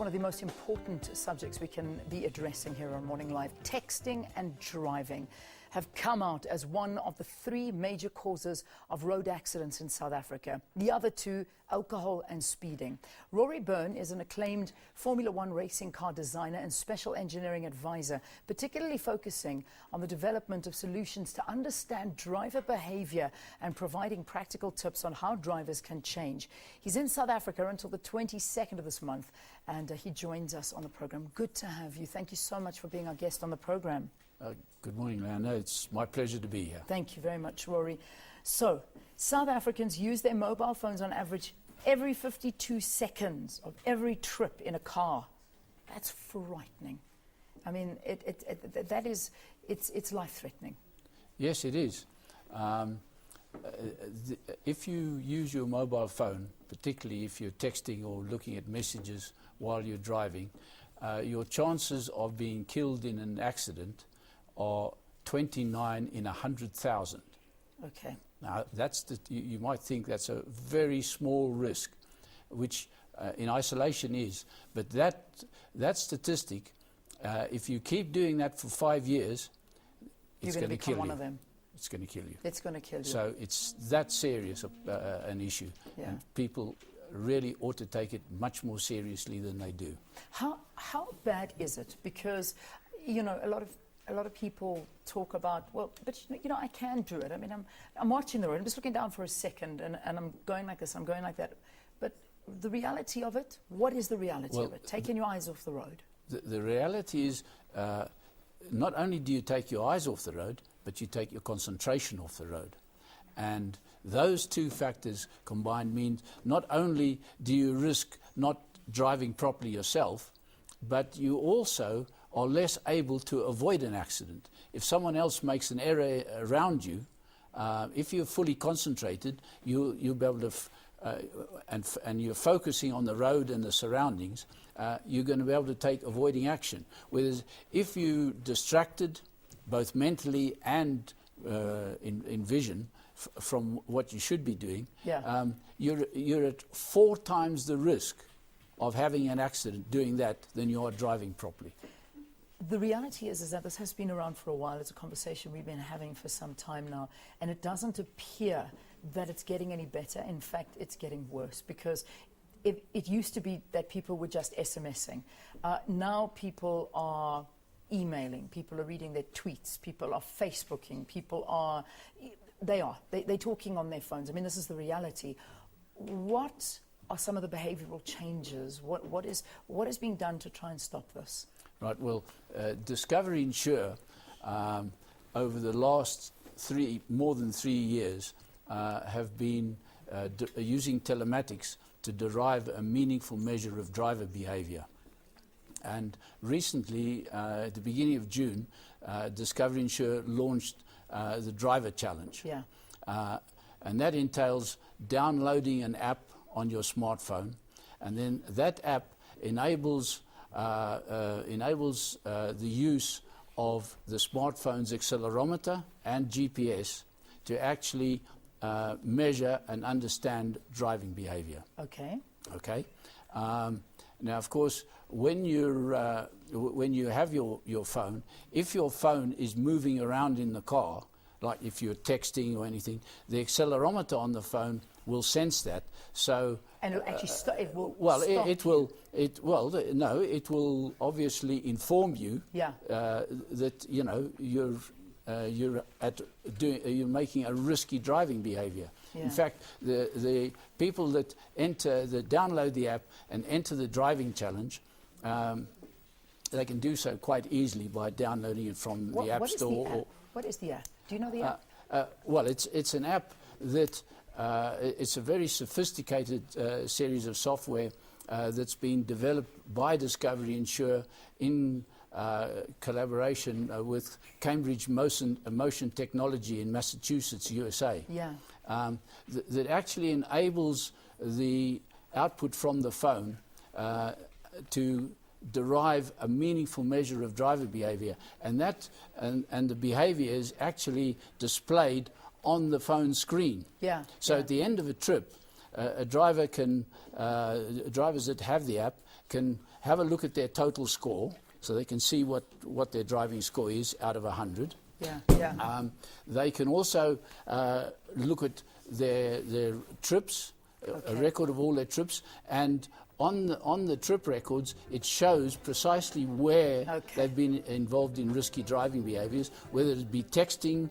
one of the most important subjects we can be addressing here on Morning Live. Texting and driving have come out as one of the three major causes of road accidents in South Africa. The other two, alcohol and speeding. Rory Byrne is an acclaimed Formula One racing car designer and special engineering advisor, particularly focusing on the development of solutions to understand driver behavior and providing practical tips on how drivers can change. He's in South Africa until the 22nd of this month, and he joins us on the program. Good to have you. Thank you so much for being our guest on the program. Good morning, Leanna. It's my pleasure to be here. Thank you very much, Rory. So, South Africans use their mobile phones on average every 52 seconds of every trip in a car. That's frightening. I mean, it's life-threatening. Yes, it is. If you use your mobile phone, particularly if you're texting or looking at messages while you're driving, your chances of being killed in an accident are 29 in 100,000. Okay. Now, you might think that's a very small risk, which in isolation is. But that statistic, if you keep doing that for 5 years, it's going to kill you. One of them. It's going to kill you. It's going to kill you. So it's that serious an issue. Yeah. And people really ought to take it much more seriously than they do. How bad is it? Because, you know, a lot of people talk about, well, but you know, I can do it. I mean, I'm watching the road. I'm just looking down for a second, and I'm going like this. I'm going like that. But the reality of it, what is the reality of it? Taking your eyes off the road. The reality is, not only do you take your eyes off the road, but you take your concentration off the road. And those two factors combined means not only do you risk not driving properly yourself, but you also are less able to avoid an accident. If someone else makes an error around you, if you're fully concentrated, you'll be able to, and you're focusing on the road and the surroundings, you're going to be able to take avoiding action. Whereas if you're distracted, both mentally and in vision, from what you should be doing, yeah. You're at 4 times the risk of having an accident doing that than you are driving properly. The reality is that this has been around for a while. It's a conversation we've been having for some time now, and it doesn't appear that it's getting any better. In fact, it's getting worse, because it used to be that people were just SMSing. Now people are emailing, people are reading their tweets, people are Facebooking, they're talking on their phones. I mean, this is the reality. What are some of the behavioral changes? What is being done to try and stop this? Right, well, Discovery Insure, over the last more than 3 years, have been using telematics to derive a meaningful measure of driver behavior. And recently, at the beginning of June, Discovery Insure launched the Driver Challenge. Yeah. And that entails downloading an app on your smartphone, and then that app enables the use of the smartphone's accelerometer and GPS to actually measure and understand driving behavior. Okay. Okay. Now, of course, when you have your phone, if your phone is moving around in the car, like if you're texting or anything, the accelerometer on the phone will sense that. So, and it'll actually it will it will obviously inform you. Yeah. That you know you're making a risky driving behavior. Yeah. In fact, the people that download the app and enter the driving challenge, they can do so quite easily by downloading it from the App Store. What is the app? Do you know the app? Well, it's an app that it's a very sophisticated series of software that's been developed by Discovery Insure in collaboration with Cambridge Motion Technology in Massachusetts, USA. Yeah. That actually enables the output from the phone to derive a meaningful measure of driver behavior, and the behavior is actually displayed on the phone screen. Yeah. So at the end of a trip, drivers that have the app can have a look at their total score, so they can see what their driving score is out of 100. Yeah, yeah. They can also look at their trips, a record of all their trips, and on the trip records, it shows precisely where they've been involved in risky driving behaviours, whether it be texting,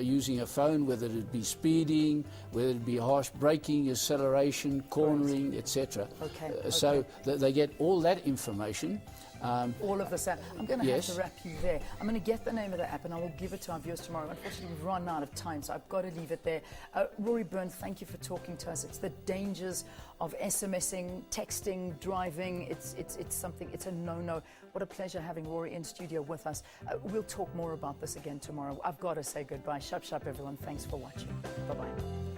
using a phone, whether it be speeding, whether it be harsh braking, acceleration, cornering, etc. So they get all that information. All of this. I'm going to have to wrap you there. I'm going to get the name of the app and I will give it to our viewers tomorrow. Unfortunately, we've run out of time, so I've got to leave it there. Rory Byrne, thank you for talking to us. It's the dangers of SMSing, texting, driving. It's something, it's a no-no. What a pleasure having Rory in studio with us. We'll talk more about this again tomorrow. I've got to say goodbye. Shap, shap, everyone. Thanks for watching. Bye-bye.